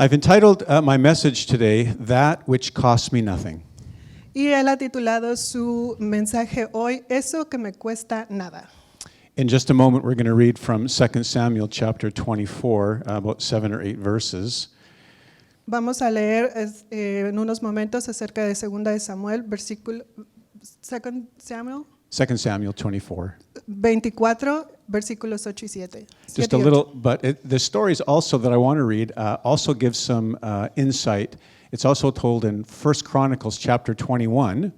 I've entitled my message today, That Which Costs Me Nothing. Y él ha titulado su mensaje hoy, Eso que me cuesta nada. In just a moment, we're going to read from 2 Samuel chapter 24, about 7 or 8 verses. Vamos a leer en unos momentos acerca de 2 de Samuel, versículo 2 Samuel 2 Samuel 24. 24, versículos 8 y 7. Just a little, but the stories also that I want to read also give some insight. It's also told in 1 Chronicles chapter 21.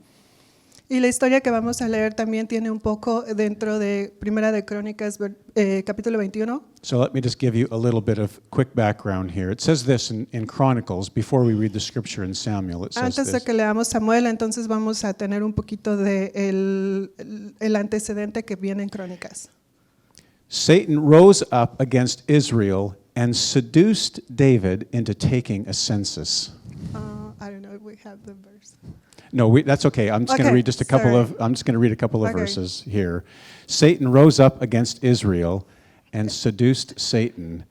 Y la historia que vamos a leer también tiene un poco dentro de Primera de Crónicas, capítulo 21. So let me just give you a little bit of quick background here. It says this in Chronicles, before we read the scripture in Samuel, it says Antes de this. que leamos Samuel, entonces vamos a tener un poquito de el antecedente que viene en Crónicas. Satan rose up against Israel and seduced David into taking a census. I don't know if we have the verse. No, that's okay. I'm just going to read just a couple of. I'm just going to read a couple of verses here. Satan rose up against Israel and seduced David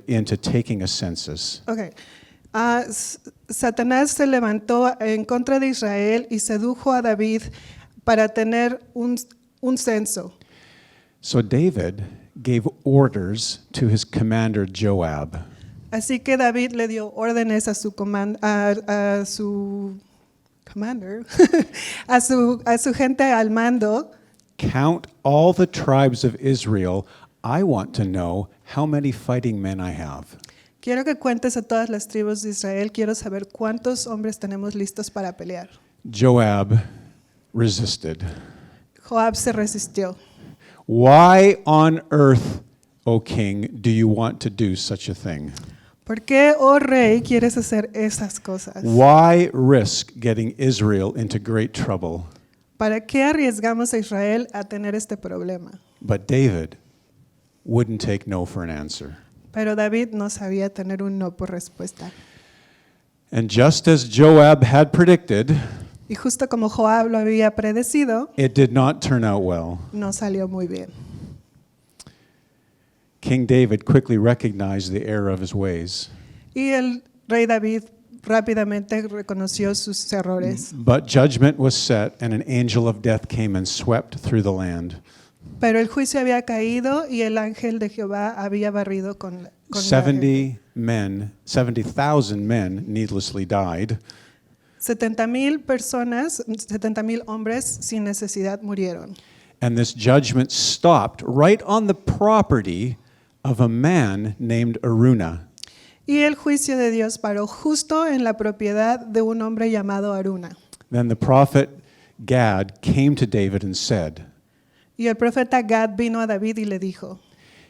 into taking a census. Okay. Satanás se levantó en contra de Israel y sedujo a David para tener un censo. So David gave orders to his commander Joab. Así que David le dio órdenes a su commander, a su gente al mando. Count all the tribes of Israel. I want to know how many fighting men I have. Quiero que cuentes a todas las tribus de Israel. Quiero saber cuántos hombres tenemos listos para pelear. Joab resisted. Joab se resistió. Why on earth, O king, do you want to do such a thing? ¿Por qué, oh rey, quieres hacer esas cosas? Why risk getting Israel into great trouble? ¿Para qué arriesgamos a Israel a tener este problema? But David wouldn't take no for an answer. Pero David no sabía tener un no por respuesta. And just as Joab had predicted, Y justo como Joab lo había predecido, it did not turn out well. no salió muy bien. King David quickly recognized the error of his ways. Y el rey David rápidamente reconoció sus errores. But judgment was set, and an angel of death came and swept through the land. Pero el juicio había caído y el ángel de Jehová había barrido con la gente. 70,000 men needlessly died. 70,000 personas, 70,000 hombres sin necesidad murieron. And this judgment stopped right on the property of a man named Aruna. Y el juicio de Dios paró justo en la propiedad de un hombre llamado Aruna. Then the prophet Gad came to David and said, Y el profeta Gad vino a David y le dijo,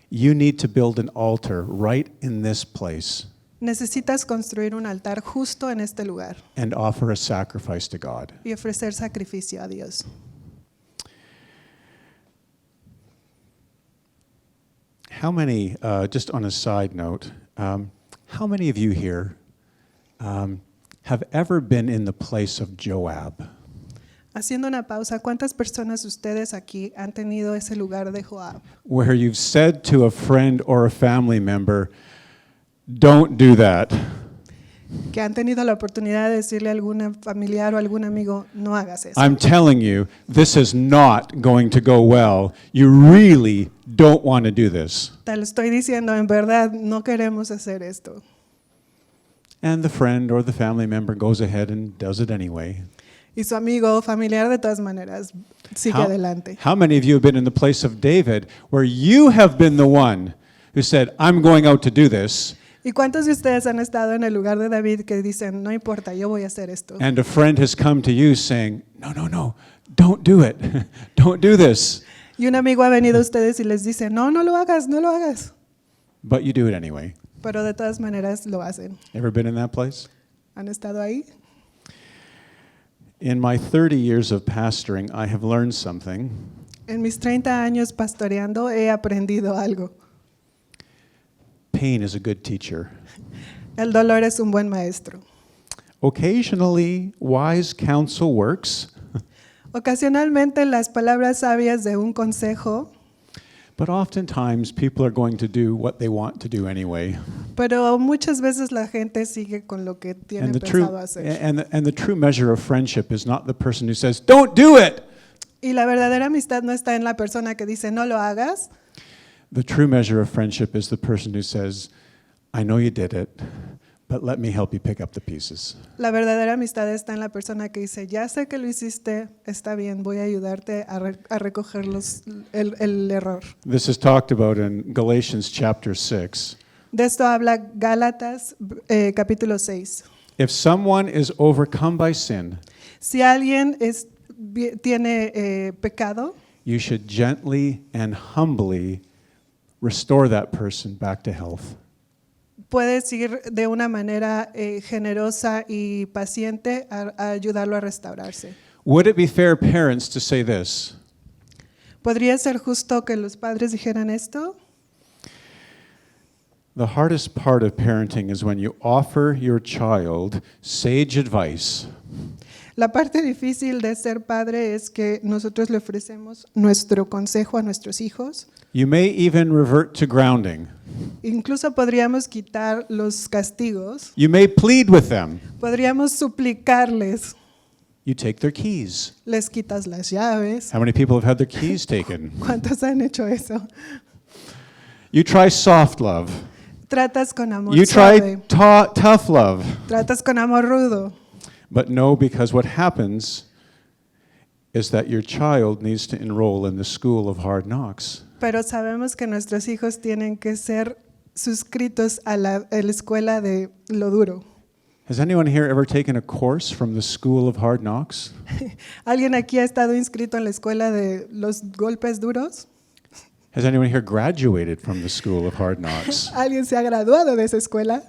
you need to build an altar right in this place necesitas construir un altar justo en este lugar and offer a sacrifice to God. y ofrecer sacrificio a Dios. How many, just on a side note, how many of you here have ever been in the place of Joab? Haciendo una pausa, ¿cuántas personas ustedes aquí han tenido ese lugar de Joab? Where you've said to a friend or a family member, don't do that. Que han tenido la oportunidad de decirle a algún familiar o algún amigo, no hagas eso. I'm telling you, this is not going to go well. You really don't want to do this. Te lo estoy diciendo, en verdad, no queremos hacer esto. And the friend or the family member goes ahead and does it anyway. Y su amigo o familiar de todas maneras sigue adelante. How many of you have been in the place of David where you have been the one who said, I'm going out to do this? ¿Y cuántos de ustedes han estado en el lugar de David que dicen, no importa, yo voy a hacer esto? And a friend has come to you saying, no, don't do it. Don't do this. Y un amigo ha venido a ustedes y les dice, no lo hagas, no lo hagas. But you do it anyway. Pero de todas maneras lo hacen. Ever been in that place? ¿Han estado ahí? In my 30 years of pastoring, I have learned something. En mis 30 años pastoreando he aprendido algo. Pain is a good teacher. El dolor es un buen maestro. Occasionally, wise counsel works. Ocasionalmente las palabras sabias de un consejo, But oftentimes, people are going to do what they want to do anyway. Pero muchas veces la gente sigue con lo que tiene And the true pensado hacer. and the true measure of friendship is not the person who says, "Don't do it." Y la verdadera amistad no está en la persona que dice no lo hagas. The true measure of friendship is the person who says, "I know you did it, but let me help you pick up the pieces." La verdadera amistad está en la persona que dice ya sé que lo hiciste, está bien, voy a ayudarte a recoger el error. This is talked about in Galatians chapter 6. De esto habla Gálatas capítulo 6. If someone is overcome by sin, Si alguien tiene pecado, you should gently and humbly restore that person back to health. puedes ir de una manera generosa y paciente a ayudarlo a restaurarse. Would it be fair, parents, to say this? ¿Podría ser justo que los padres dijeran esto? The hardest part of parenting is when you offer your child sage advice, La parte difícil de ser padre es que nosotros le ofrecemos nuestro consejo a nuestros hijos. you may even revert to grounding. Incluso podríamos quitar los castigos, You may plead with them. podríamos suplicarles, You take their keys. les quitas las llaves. How many people have had their keys taken? ¿Cuántos han hecho eso? You try soft love. Tratas con amor You try suave, tough love. tratas con amor rudo. But no, because what happens is that your child needs to enroll in the school of hard knocks. Pero sabemos que nuestros hijos tienen que ser suscritos a la escuela de lo duro. Has anyone here ever taken a course from the school of hard knocks? ¿Alguien aquí ha estado inscrito en la escuela de los golpes duros? Has anyone here graduated from the school of hard knocks? ¿Alguien se ha graduado de esa escuela?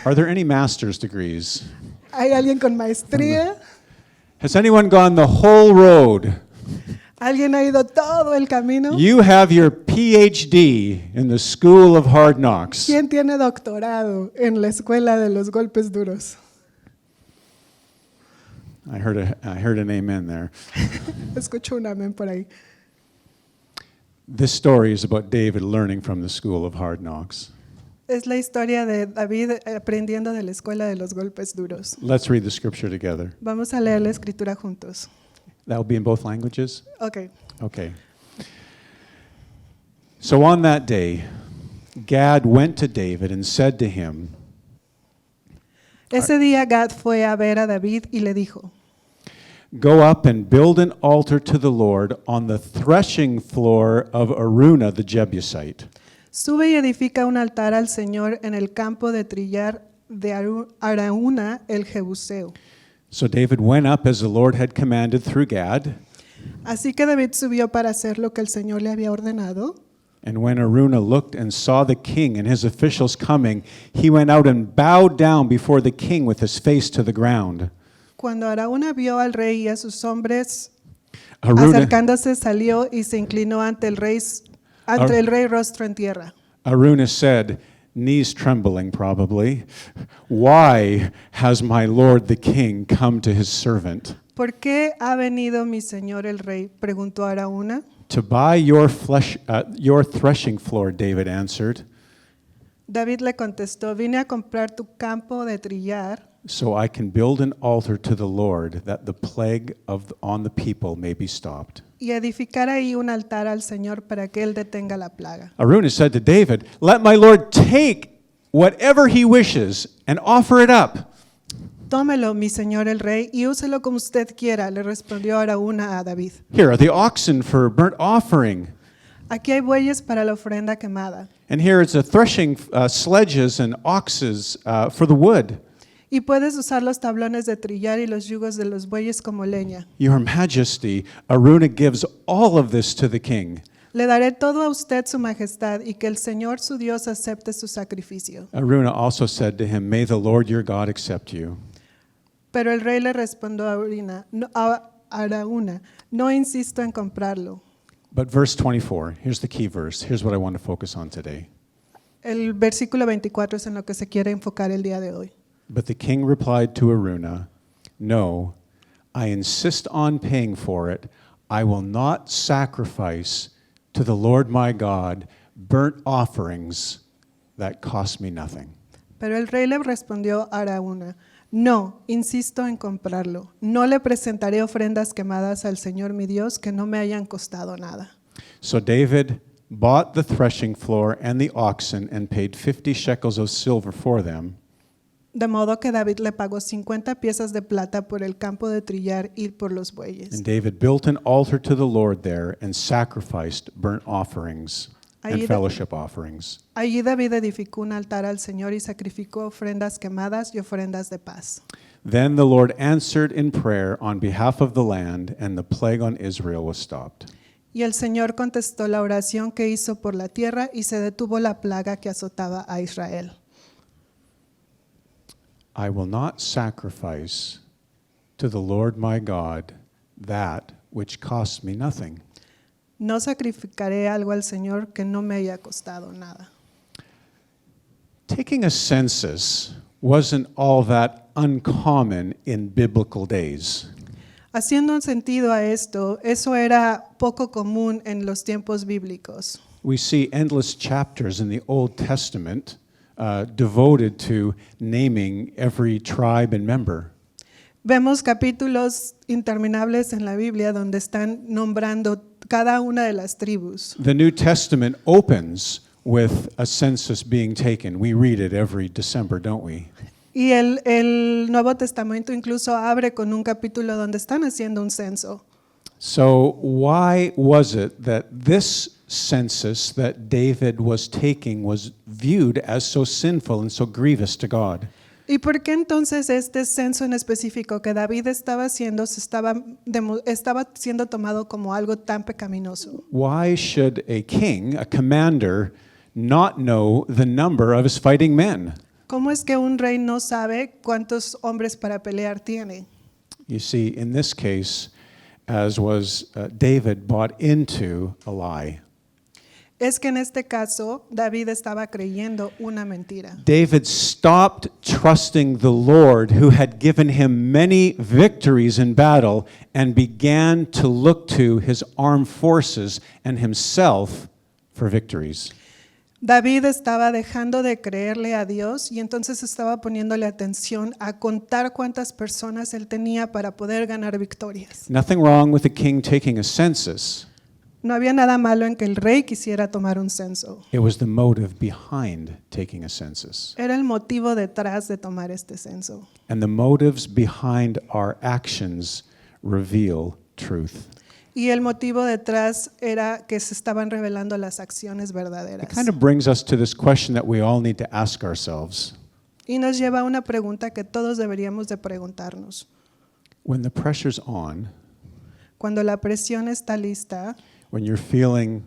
Are there any master's degrees? ¿Hay alguien con maestría? Has anyone gone the whole road? ¿Alguien ha ido todo el camino? You have your PhD in the school of hard knocks. ¿Quién tiene doctorado en la escuela de los golpes duros? I heard an amen there. Escucho un amén por ahí. This story is about David learning from the school of hard knocks. Es la historia de David aprendiendo de la escuela de los golpes duros. Let's read the scripture together. Vamos a leer la escritura juntos. That will be in both languages? Ok. Okay. So on that day, Gad went to David and said to him, Ese día Gad fue a ver a David y le dijo, "Go up and build an altar to the Lord on the threshing floor of Araunah the Jebusite." sube y edifica un altar al Señor en el campo de trillar de Araúna el Jebuseo. So David went up as the Lord had commanded through Gad. Así que David subió para hacer lo que el Señor le había ordenado. And when Araunah looked and saw the king and his officials coming, he went out and bowed down before the king with his face to the ground. Cuando Araúna vio al rey y a sus hombres Araunah, acercándose, salió y se inclinó ante el rey rostro en tierra. Araunah said, knees trembling probably, "Why has my lord the king come to his servant? ¿Por qué ha venido mi señor el rey?, preguntó Araúna. To buy your threshing floor," David answered, David le contestó, vine a comprar tu campo de trillar "so I can build an altar to the Lord, that the plague on the people may be stopped." y edificar ahí un altar al Señor para que él detenga la plaga. Araunah said to David, "Let my lord take whatever he wishes and offer it up." Tómelo, mi señor el rey, y úselo como usted quiera, le respondió Araúna a David. "Here are the oxen for burnt offering, Aquí hay bueyes para la ofrenda quemada, and here it's a threshing sledges and oxes for the wood. y puedes usar los tablones de trillar y los yugos de los bueyes como leña. Your Majesty," Araunah gives all of this to the king. Le daré todo a usted, su majestad, y que el Señor su Dios acepte su sacrificio. Araunah also said to him, "May the Lord your God accept you." Pero el rey le respondió a Araúna, no insisto en comprarlo. But verse 24, here's the key verse. Here's what I want to focus on today. El versículo 24 es en lo que se quiere enfocar el día de hoy. But the king replied to Araunah, "No, I insist on paying for it. I will not sacrifice to the Lord my God burnt offerings that cost me nothing. Pero el rey le respondió a Araúna: no, insisto en comprarlo. No le presentaré ofrendas quemadas al Señor mi Dios que no me hayan costado nada. So David bought the threshing floor and the oxen and paid 50 shekels of silver for them. De modo que David le pagó 50 piezas de plata por el campo de trillar y por los bueyes. And David built an altar to the Lord there and sacrificed burnt offerings and fellowship offerings. Allí David edificó un altar al Señor y sacrificó ofrendas quemadas y ofrendas de paz. Then the Lord answered in prayer on behalf of the land, and the plague on Israel was stopped. Y el Señor contestó la oración que hizo por la tierra y se detuvo la plaga que azotaba a Israel. I will not sacrifice to the Lord my God that which costs me nothing. No sacrificaré algo al Señor que no me haya costado nada. Taking a census wasn't all that uncommon in biblical days. Haciendo un sentido a esto, eso era poco común en los tiempos bíblicos. We see endless chapters in the Old Testament devoted to naming every tribe and member. Vemos capítulos interminables en la Biblia donde están nombrando cada una de las tribus. The New Testament opens with a census being taken. We read it every December, don't we? Y el Nuevo Testamento incluso abre con un capítulo donde están haciendo un censo. So why was it that this census that David was taking was viewed as so sinful and so grievous to God? ¿Y por qué entonces este censo en específico que David estaba haciendo estaba siendo tomado como algo tan pecaminoso? Why should a king, a commander, not know the number of his fighting men? ¿Cómo es que un rey no sabe cuántos hombres para pelear tiene? You see, in this case, as was David bought into a lie. Es que en este caso David estaba creyendo una mentira. David stopped trusting the Lord who had given him many victories in battle and began to look to his armed forces and himself for victories. David estaba dejando de creerle a Dios y entonces estaba poniéndole atención a contar cuántas personas él tenía para poder ganar victorias. Nothing wrong with the king taking a census. No había nada malo en que el rey quisiera tomar un censo. It was the motive behind taking a census. Era el motivo detrás de tomar este censo. And the motives behind our actions reveal truth. Y el motivo detrás era que se estaban revelando las acciones verdaderas. It kind of brings us to this question that we all need to ask ourselves. Y nos lleva a una pregunta que todos deberíamos de preguntarnos. When the pressure's on, Cuando la presión está lista, when you're feeling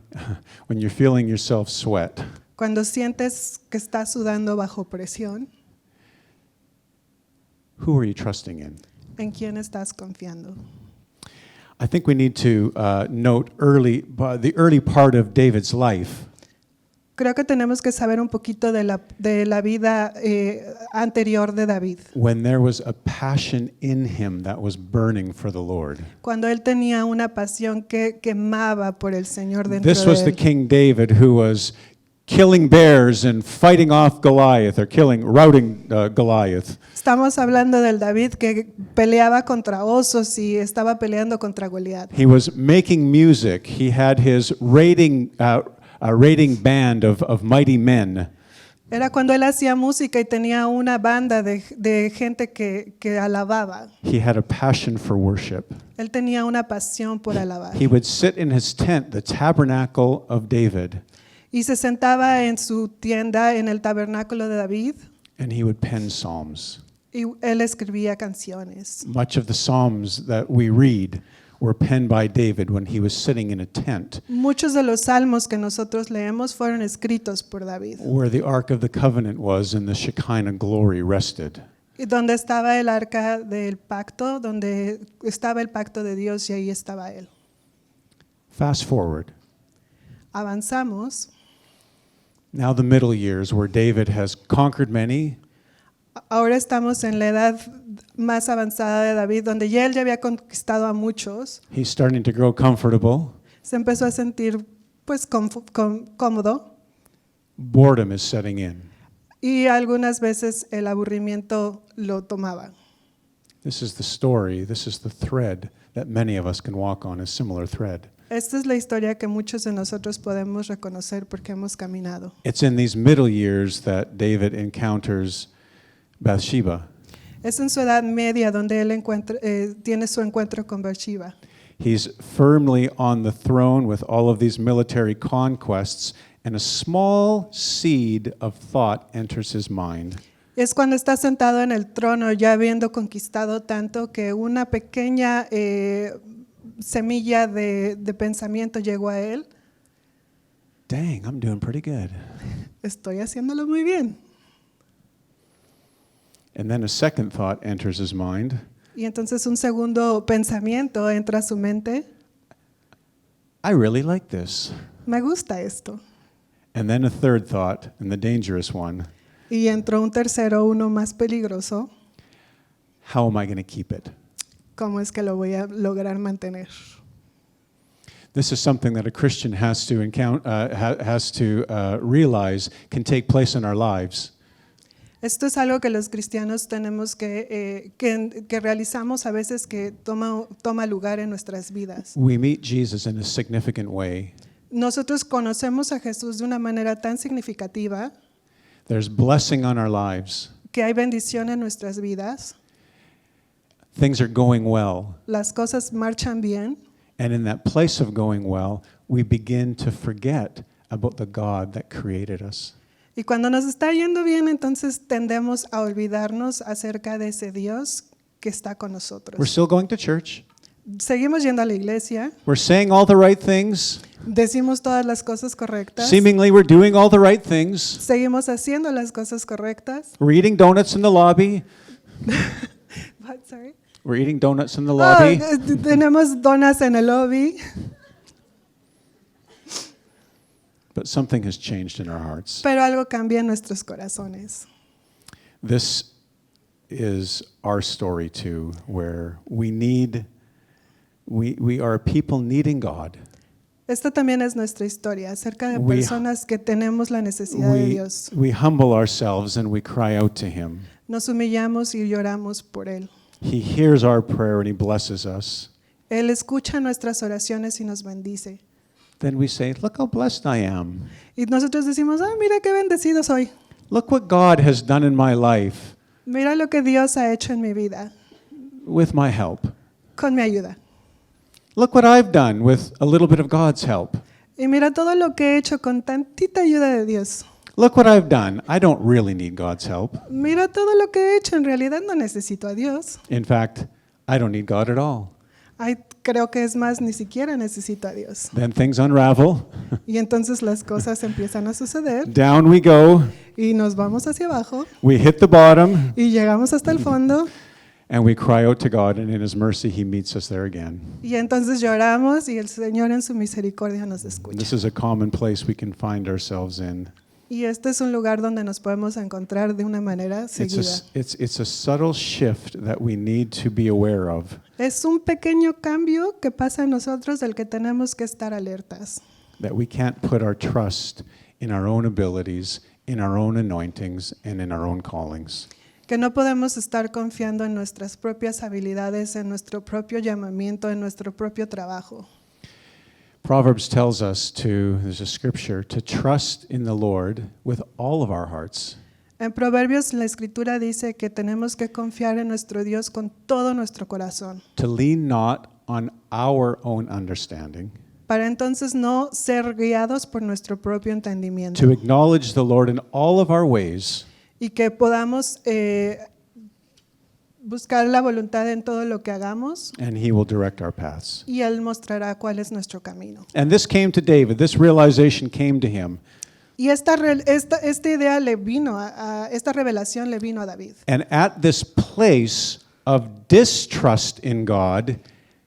yourself sweat, cuando sientes que estás sudando bajo presión, who are you trusting in? ¿en quién estás confiando? I think we need to note the early part of David's life. Creo que tenemos que saber un poquito de la vida anterior de David. When there was a passion in him that was burning for the Lord. Cuando él tenía una pasión que quemaba por el Señor dentro This de was the él. King David who was killing bears and fighting off Goliath, or routing Goliath. Estamos hablando del David que peleaba contra osos y estaba peleando contra Goliat. He was making music. He had his raiding band of mighty men. Era cuando él hacía música y tenía una banda de gente que alababa. He had a passion for worship. Él tenía una pasión por alabar. He would sit in his tent, the tabernacle of David, Y se sentaba en su tienda en el tabernáculo de David and he would pen psalms. y él escribía canciones. Much of the psalms that we read were penned by David when he was sitting in a tent Muchos de los salmos que nosotros leemos fueron escritos por David. where the Ark of the Covenant was and the Shekinah glory rested. Y donde estaba el arca del pacto, donde estaba el pacto de Dios y ahí estaba él. Fast forward. Avanzamos. Now the middle years where David has conquered many. Ahora estamos en la edad más avanzada de David, donde ya él ya había conquistado a muchos. He's starting to grow comfortable. Se empezó a sentir pues cómodo. boredom is setting in. Y algunas veces el aburrimiento lo tomaba. This is the story, this is the thread that many of us can walk on, a similar thread. Esta es la historia que muchos de nosotros podemos reconocer porque hemos caminado. It's in these middle years that David encounters Bathsheba. Es en su edad media donde él tiene su encuentro con Bathsheba. He's firmly on the throne with all of these military conquests, and a small seed of thought enters his mind. Es cuando está sentado en el trono ya habiendo conquistado tanto que una pequeña semilla de pensamiento llegó a él. Dang, I'm doing pretty good. Estoy haciéndolo muy bien. And then a second thought enters his mind. Y entonces un segundo pensamiento entra a su mente. I really like this. Me gusta esto. And then a third thought, and the dangerous one. Y entró un tercero, uno más peligroso. How am I going to keep it? ¿Cómo es que lo voy a lograr mantener? This is something that a Christian has to realize can take place in our lives. Esto es algo que los cristianos tenemos que realizamos a veces que toma lugar en nuestras vidas. We meet Jesus in a significant way. Nosotros conocemos a Jesús de una manera tan significativa There's blessing on our lives. que hay bendición en nuestras vidas, Things are going well. las cosas marchan bien And in that place of going well, we begin to forget about the God that created us. y cuando nos está yendo bien, entonces tendemos a olvidarnos acerca de ese Dios que está con We're nosotros. still going to church. Seguimos yendo a la iglesia, We're saying all the right things. decimos todas las cosas correctas, Seemingly, we're doing all the right things. seguimos haciendo las cosas correctas. We're eating donuts in the lobby. What, sorry? We're eating donuts in the lobby. Tenemos donas en el lobby, But something has changed in our hearts. pero algo cambia en nuestros corazones. This is our story too, where we are people needing God. Esta también es nuestra historia acerca de We- personas que tenemos la necesidad de We, Dios. we humble ourselves and we cry out to Him. Nos humillamos y lloramos por Él. He hears our prayer and He blesses us. Él escucha nuestras oraciones y nos bendice. Then we say, look how blessed I am. Y nosotros decimos, mira qué bendecido soy. Look what God has done in my life Mira lo que Dios ha hecho en mi vida with my help. con mi ayuda. Look what I've done with a little bit of God's help. Y mira todo lo que he hecho con tantita ayuda de Dios. Look what I've done. I don't really need God's help. Mira todo lo que he hecho. En realidad no necesito a Dios. In fact, I don't need God at all. Ay, creo que es más, ni siquiera necesito a Dios. Then things unravel. Y entonces las cosas empiezan a suceder Down we go. y nos vamos hacia abajo We hit the bottom. y llegamos hasta el fondo And we cry out to God, and in His mercy, He meets us there again. y entonces lloramos y el Señor en su misericordia nos escucha. This is a common place we can find ourselves in. Y este es un lugar donde nos podemos encontrar de una manera seguida. It's a subtle shift that we need to be aware of. Es un pequeño cambio que pasa en nosotros del que tenemos que estar alertas. That we can't put our trust in our own abilities, in our own anointings, and in our own callings. Que no podemos estar confiando en nuestras propias habilidades, en nuestro propio llamamiento, en nuestro propio trabajo. Proverbs tells us there's a scripture, to trust in the Lord with all of our hearts. En Proverbios la Escritura dice que tenemos que confiar en nuestro Dios con todo nuestro corazón, To lean not on our own understanding, para entonces no ser guiados por nuestro propio entendimiento to acknowledge the Lord in all of our ways, y que podamos buscar la voluntad en todo lo que hagamos and He will direct our paths. y Él mostrará cuál es nuestro camino. And this came to David. This realization came to him. Y esta idea le vino, esta revelación le vino a David. And at this place of distrust in God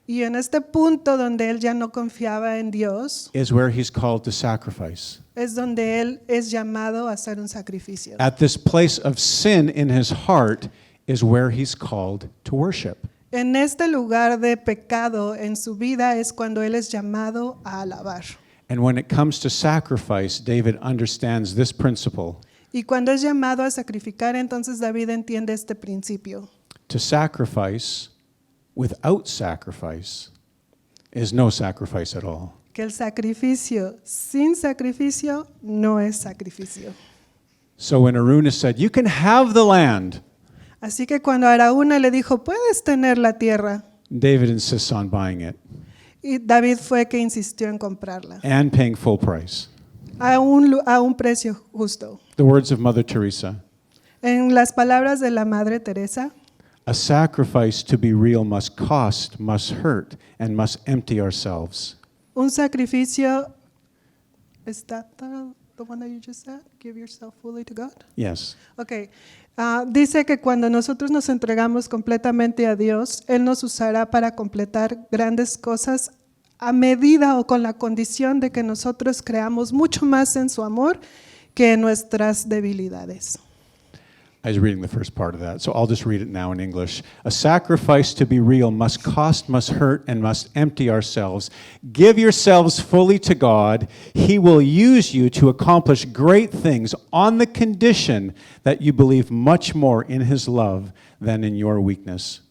Y en este punto donde él ya no confiaba en Dios, is where he's called to sacrifice. es donde él es llamado a hacer un sacrificio. At this place of sin in his heart is where he's called to worship. En este lugar de pecado en su vida es cuando él es llamado a alabar. And when it comes to sacrifice, David understands this principle. Y cuando es llamado a sacrificar, entonces David entiende este principio. To sacrifice without sacrifice is no sacrifice at all. Que el sacrificio sin sacrificio no es sacrificio. So when Aruna said, "You can have the land," Así que cuando Araúna le dijo, puedes tener la tierra, David insists on buying it y David fue que insistió en comprarla and paying full price. a un precio justo. The words of Mother Teresa, En las palabras de la Madre Teresa, "A sacrifice to be real must cost, must hurt, and must empty ourselves." un sacrificio, ¿is that the one that you just said? Give yourself fully to God. Yes. Okay. Dice que cuando nosotros nos entregamos completamente a Dios, Él nos usará para completar grandes cosas a medida o con la condición de que nosotros creamos mucho más en su amor que en nuestras debilidades. I was reading the first part of that, so I'll just read it now in English. "A sacrifice to be real must cost, must hurt, and must empty ourselves. Give yourselves fully to God. He will use you to accomplish great things on the condition that you believe much more in His love than in your weakness."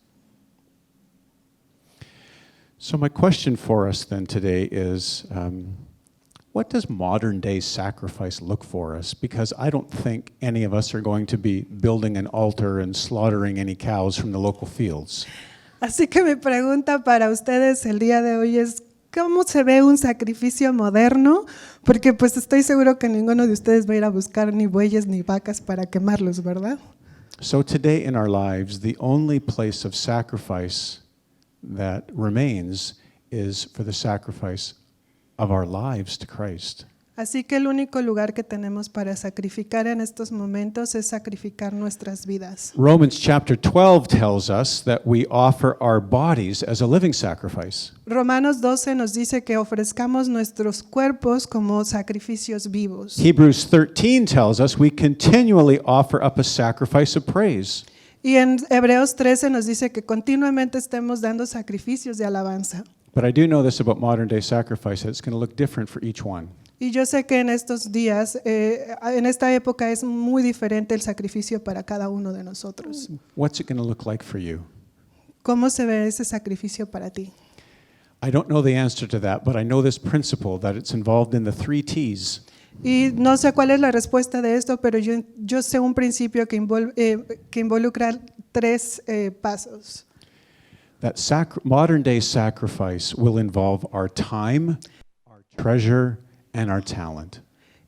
So my question for us then today is, what does modern day sacrifice look for us? Because I don't think any of us are going to be building an altar and slaughtering any cows from the local fields. Así que mi pregunta para ustedes el día de hoy es, ¿cómo se ve un sacrificio moderno? Porque pues estoy seguro que ninguno de ustedes va a ir a buscar ni bueyes ni vacas para quemarlos, ¿verdad? So today in our lives, the only place of sacrifice that remains is for the sacrifice of our lives to Christ. Así que el único lugar que tenemos para sacrificar en estos momentos es sacrificar nuestras vidas. Romans chapter 12 tells us that we offer our bodies as a living sacrifice. Romanos 12 nos dice que ofrezcamos nuestros cuerpos como sacrificios vivos. Hebrews 13 tells us we continually offer up a sacrifice of praise. Y en Hebreos 13 nos dice que continuamente estemos dando sacrificios de alabanza. But I do know this about modern day sacrifice, that it's going to look different for each one. Y yo sé que en estos días, en esta época es muy diferente el sacrificio para cada uno de nosotros. What's it going to look like for you? ¿Cómo se ve ese sacrificio para ti? I don't know the answer to that, but I know this principle that it's involved in the 3 T's. Y no sé cuál es la respuesta de esto, pero yo sé un principio que involucra 3 pasos. That modern day sacrifice will involve our time, our treasure, and our talent.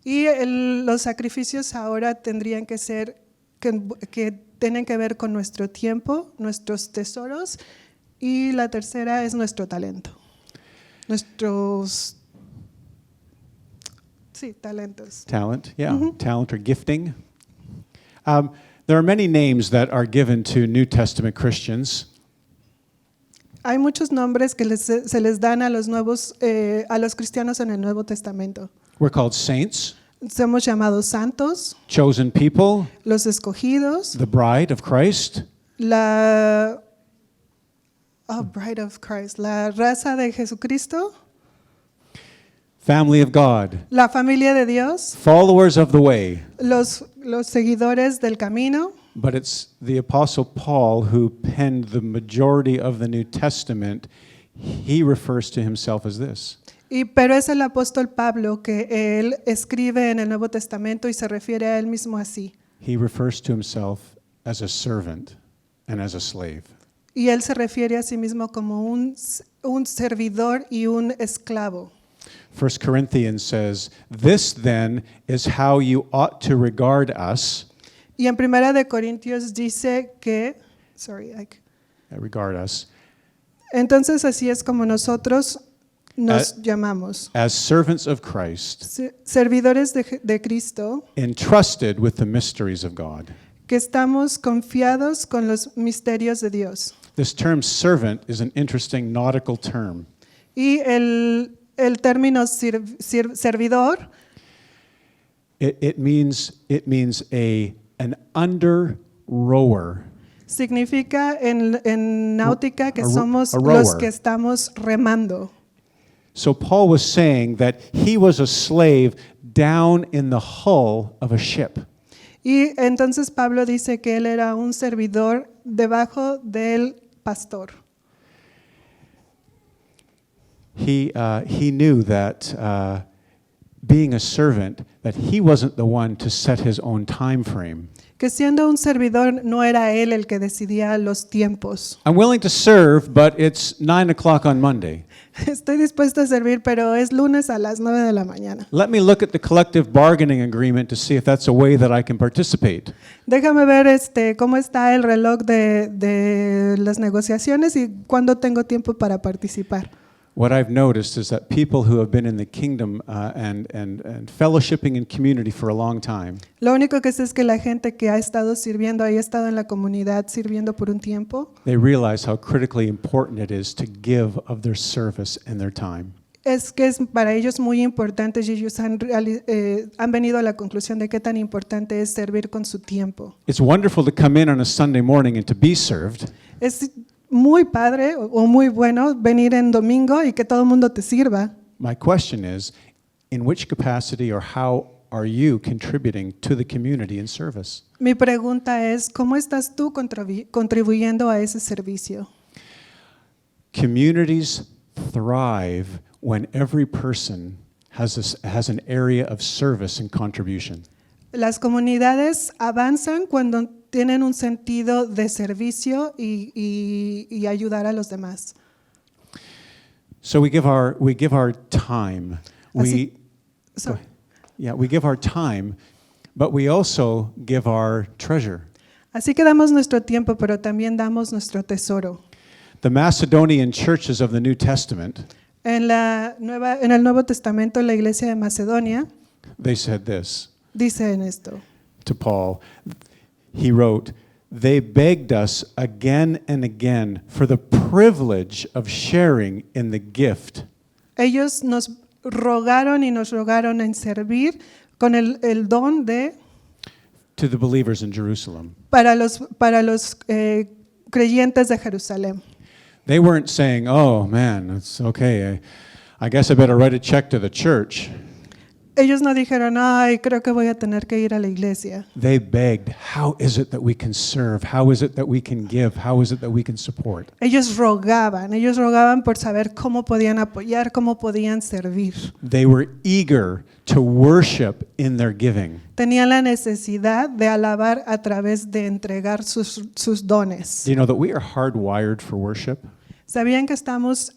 Y los sacrificios ahora tendrían que ser, que tienen que ver con nuestro tiempo, nuestros tesoros, y la tercera es nuestro talento. Nuestros, sí, talentos. Talent, yeah, talent or gifting. There are many names that are given to New Testament Christians. Hay muchos nombres que se les dan a los cristianos en el Nuevo Testamento. We're called saints, Somos llamados santos, chosen people, los escogidos, the bride of Christ, bride of Christ, la raza de Jesucristo, family of God, la familia de Dios, followers of the way. los seguidores del camino. But it's the Apostle Paul who penned the majority of the New Testament. He refers to himself as this. Pero es el apóstol Pablo que él escribe en el Nuevo Testamento y se refiere a él mismo así. He refers to himself as a servant and as a slave. Y él se refiere a sí mismo como un servidor y un esclavo. 1 Corinthians says, "This then is how you ought to regard us." Y en Primera de Corintios dice que, Regard us entonces así es como nosotros nos llamamos, as servants of Christ, servidores de Cristo, entrusted with the mysteries of God. que estamos confiados con los misterios de Dios. This term servant is an interesting nautical term. Y el término servidor It means an under rower. significa en náutica que A somos rower. los que estamos remando. So Paul was saying that he was a slave down in the hull of a ship. Y entonces Pablo dice que él era un servidor debajo del pastor. He knew that being a servant, that he wasn't the one to set his own time frame. Que siendo un servidor no era él el que decidía los tiempos. I'm willing to serve, but it's 9 o'clock on Monday. Estoy dispuesto a servir, pero es lunes a las 9 de la mañana. Let me look at the collective bargaining agreement to see if that's a way that I can participate. Déjame ver cómo está el reloj de las negociaciones y cuándo tengo tiempo para participar. What I've noticed is that people who have been in the kingdom and fellowshipping in community for a long time, Lo único que sé es que la gente que ha estado sirviendo, ha estado en la comunidad sirviendo por un tiempo, they realize how critically important it is to give of their service and their time. es que es para ellos muy importante y ellos han venido a la conclusión de qué tan importante es servir con su tiempo. It's wonderful to come in on a Sunday morning and to be served, Es muy padre o muy bueno venir en domingo y que todo el mundo te sirva. My question is, in which capacity or how are you contributing to the community in service? Mi pregunta es, ¿cómo estás tú contribuyendo a ese servicio? Communities thrive when every person has an area of service and contribution. Las comunidades avanzan cuando tienen un sentido de servicio y ayudar a los demás. So we give our time. So, We give our time, but we also give our treasure. así que damos nuestro tiempo, pero también damos nuestro tesoro. The Macedonian churches of the New Testament, En el Nuevo Testamento, la iglesia de Macedonia they said this dice en esto. to Paul. He wrote, "They begged us again and again for the privilege of sharing in the gift." Ellos nos rogaron y nos rogaron en servir con el don To the believers in Jerusalem. para los creyentes de Jerusalén. They weren't saying, "Oh man, it's okay. I guess I better write a check to the church." Ellos no dijeron, ay, creo que voy a tener que ir a la iglesia. They begged, "How is it that we can serve? How is it that we can give? How is it that we can support?" Ellos rogaban por saber cómo podían apoyar, cómo podían servir. They were eager to worship in their giving. Tenían la necesidad de alabar a través de entregar sus dones. Do you know that we are hardwired for worship? ¿Sabían que estamos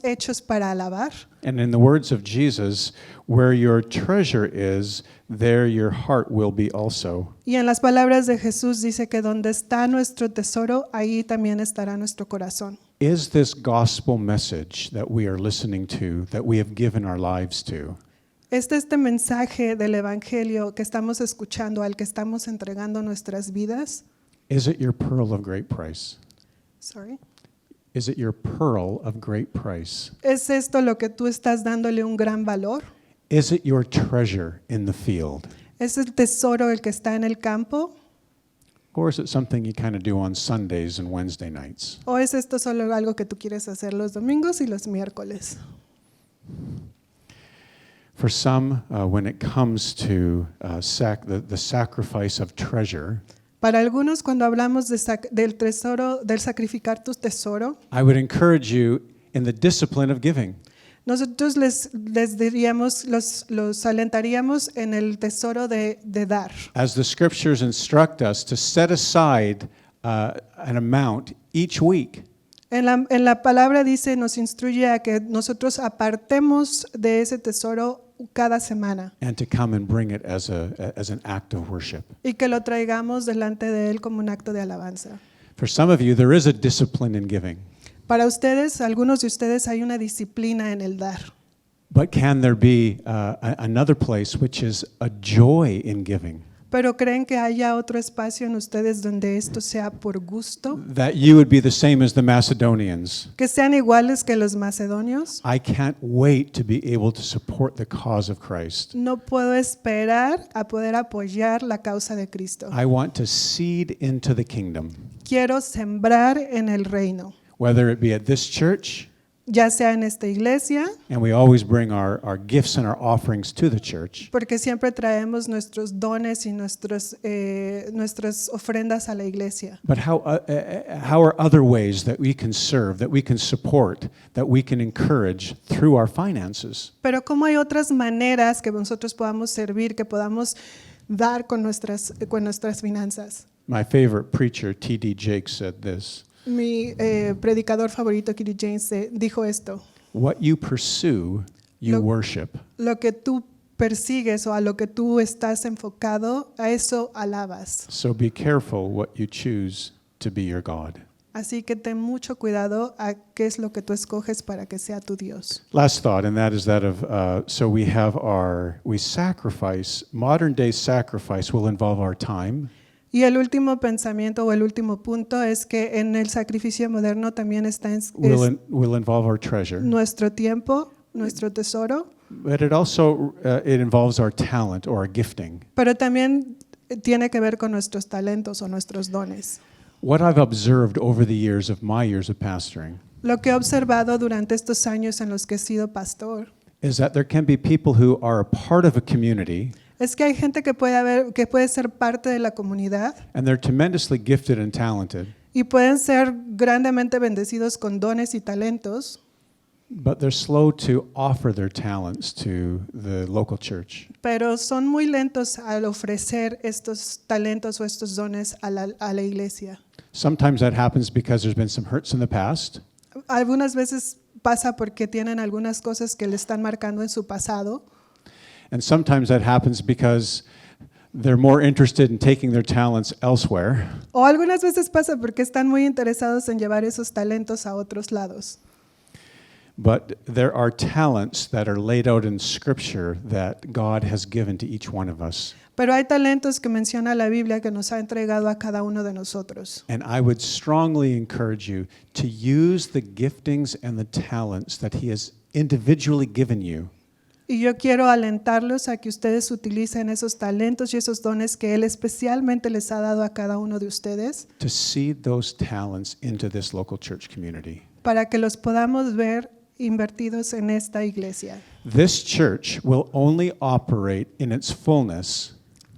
hechos para alabar? And in the words of Jesus, where your treasure is, there your heart will be also. Y en las palabras de Jesús dice que donde está nuestro tesoro, ahí también estará nuestro corazón. Is this gospel message that we are listening to, that we have given our lives to, Este mensaje del evangelio que estamos escuchando, al que estamos entregando nuestras vidas? is it your pearl of great price? Sorry. Is it your pearl of great price? ¿Es esto lo que tú estás dándole un gran valor? Is it your treasure in the field? ¿Es el tesoro el que está en el campo? Or is it something you kind of do on Sundays and Wednesday nights? ¿O es esto solo algo que tú quieres hacer los domingos y los miércoles? For some, when it comes to the sacrifice of treasure, Para algunos, cuando hablamos del tesoro, del sacrificar tu tesoro, I would encourage you in the discipline of giving. nosotros les diríamos, los alentaríamos en el tesoro de dar. As the scriptures instruct us to set aside an amount each week. En la palabra dice, nos instruye a que nosotros apartemos de ese tesoro cada semana And to come and bring it as an act of worship. y que lo traigamos delante de Él como un acto de alabanza. For some of you, there is a discipline in giving. Para ustedes, algunos de ustedes, hay una disciplina en el dar. But can there be another place which is a joy in giving? Pero creen que haya otro espacio en ustedes donde esto sea por gusto, That you would be the same as the Macedonians. que sean iguales que los macedonios. I can't wait to be able to support the cause of Christ. No puedo esperar a poder apoyar la causa de Cristo. I want to seed into the kingdom, Quiero sembrar en el reino, whether it be at this church, ya sea en esta iglesia, and we always bring our gifts and our offerings to the church. porque siempre traemos nuestros dones y nuestras ofrendas a la iglesia. But how are other ways that we can serve, that we can support, that we can encourage through our finances? Pero ¿cómo hay otras maneras que nosotros podamos servir, que podamos dar con nuestras finanzas? My favorite preacher, T.D. Jakes, said this: Mi predicador favorito, Kitty James, dijo esto: what you pursue, you worship. lo que tú persigues o a lo que tú estás enfocado, a eso alabas. So be careful what you choose to be your God. Así que ten mucho cuidado a qué es lo que tú escoges para que sea tu Dios. Last thought, and that is that of, so we sacrifice, modern day sacrifice will involve our time. Y el último pensamiento o el último punto es que en el sacrificio moderno también está Will involve our treasure. nuestro tiempo, nuestro tesoro, But it also it involves our talent or our gifting. pero también tiene que ver con nuestros talentos o nuestros dones. What I've observed over the years of my years of pastoring Lo que he observado durante estos años en los que he sido pastor is that there can be people who are a part of a community es que hay gente que puede ser parte de la comunidad and they're tremendously gifted and talented, y pueden ser grandemente bendecidos con dones y talentos, but they're slow to offer their talents to the local church. pero son muy lentos al ofrecer estos talentos o estos dones a la iglesia. Sometimes that happens because there's been some hurts in the past. Algunas veces pasa porque tienen algunas cosas que le están marcando en su pasado, And sometimes that happens because they're more interested in taking their talents elsewhere. o algunas veces pasa porque están muy interesados en llevar esos talentos a otros lados. But there are talents that are laid out in Scripture that God has given to each one of us. Pero hay talentos que menciona la Biblia que nos ha entregado a cada uno de nosotros. And I would strongly encourage you to use the giftings and the talents that He has individually given you Y yo quiero alentarlos a que ustedes utilicen esos talentos y esos dones que Él especialmente les ha dado a cada uno de ustedes to seed those talents into this local church community. para que los podamos ver invertidos en esta iglesia. This church will only operate in its fullness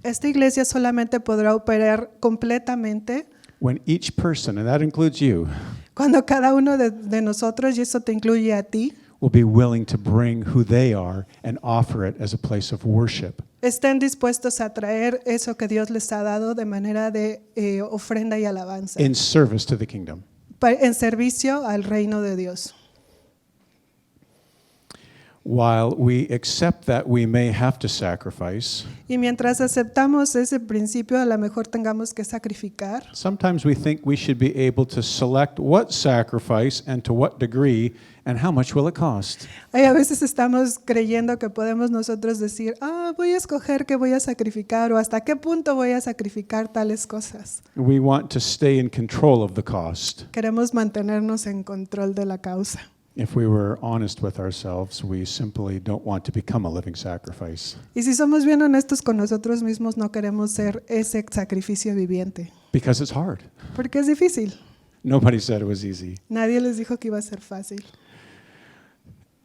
Esta iglesia solamente podrá operar completamente when each person, and that includes you, cuando cada uno de nosotros, y eso te incluye a ti, will be willing to bring who they are and offer it as a place of worship. estén dispuestos a traer eso que Dios les ha dado de manera de ofrenda y alabanza, In service to the kingdom. en servicio al reino de Dios. While we accept that we may have to sacrifice, Y mientras aceptamos ese principio, a lo mejor tengamos que sacrificar. sometimes we think we should be able to select what sacrifice and to what degree and how much will it cost. A veces estamos creyendo que podemos nosotros decir, voy a escoger qué voy a sacrificar o hasta qué punto voy a sacrificar tales cosas. We want to stay in control of the cost. Queremos mantenernos en control de la causa. If we were honest with ourselves, we simply don't want to become a living sacrifice Y si somos bien honestos con nosotros mismos, no queremos ser ese sacrificio viviente, because it's hard. porque es difícil. Nobody said it was easy. Nadie les dijo que iba a ser fácil.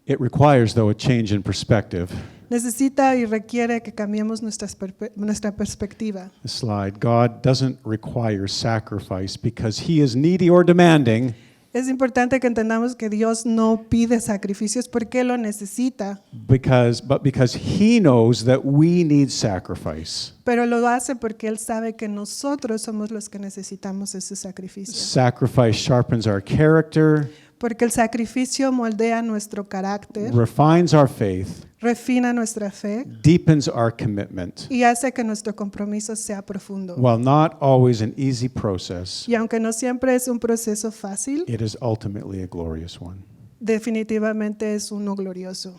It requires, though, a change in perspective. Necesita y requiere que cambiemos nuestra perspectiva. The slide. God doesn't require sacrifice because He is needy or demanding, Es importante que entendamos que Dios no pide sacrificios porque Él lo necesita, but because He knows that we need sacrifice. pero lo hace porque Él sabe que nosotros somos los que necesitamos ese sacrificio. Sacrifice sharpens our character, Porque el sacrificio moldea nuestro carácter, refines our faith, refina nuestra fe deepens our commitment. y hace que nuestro compromiso sea profundo. While not always an easy process, Y aunque no siempre es un proceso fácil, it is ultimately a glorious one. definitivamente es uno glorioso.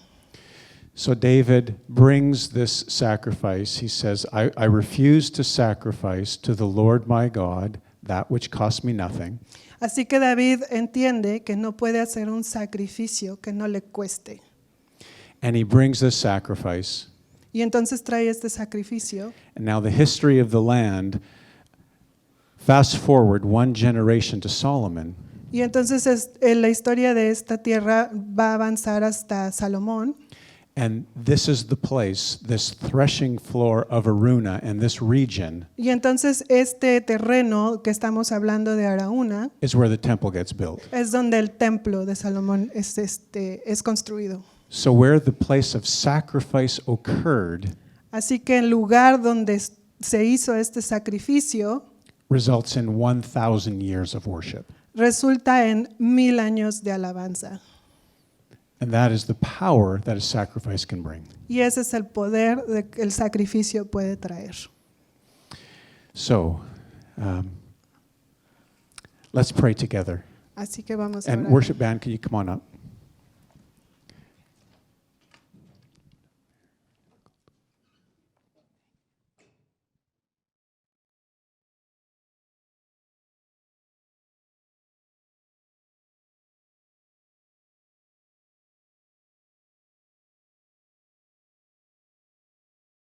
So David brings this sacrifice. He says, I refuse to sacrifice to the Lord my God that which cost me nothing. Así que David entiende que no puede hacer un sacrificio que no le cueste. And he brings this sacrifice. Y entonces trae este sacrificio. And now the history of the land, fast forward one generation to Solomon. Y entonces la historia de esta tierra va a avanzar hasta Salomón. And this is the place, this threshing floor of Araunah and this region Y entonces este terreno que estamos hablando de Araúna is where the temple gets built. es donde el templo de Salomón es construido. So where the place of sacrifice occurred Así que el lugar donde se hizo este sacrificio results in 1,000 years of worship. resulta en 1000 años de alabanza. And that is the power that a sacrifice can bring. Y ese es el poder que el sacrificio puede traer. So, let's pray together. Así que vamos a And orar. worship band, can you come on up?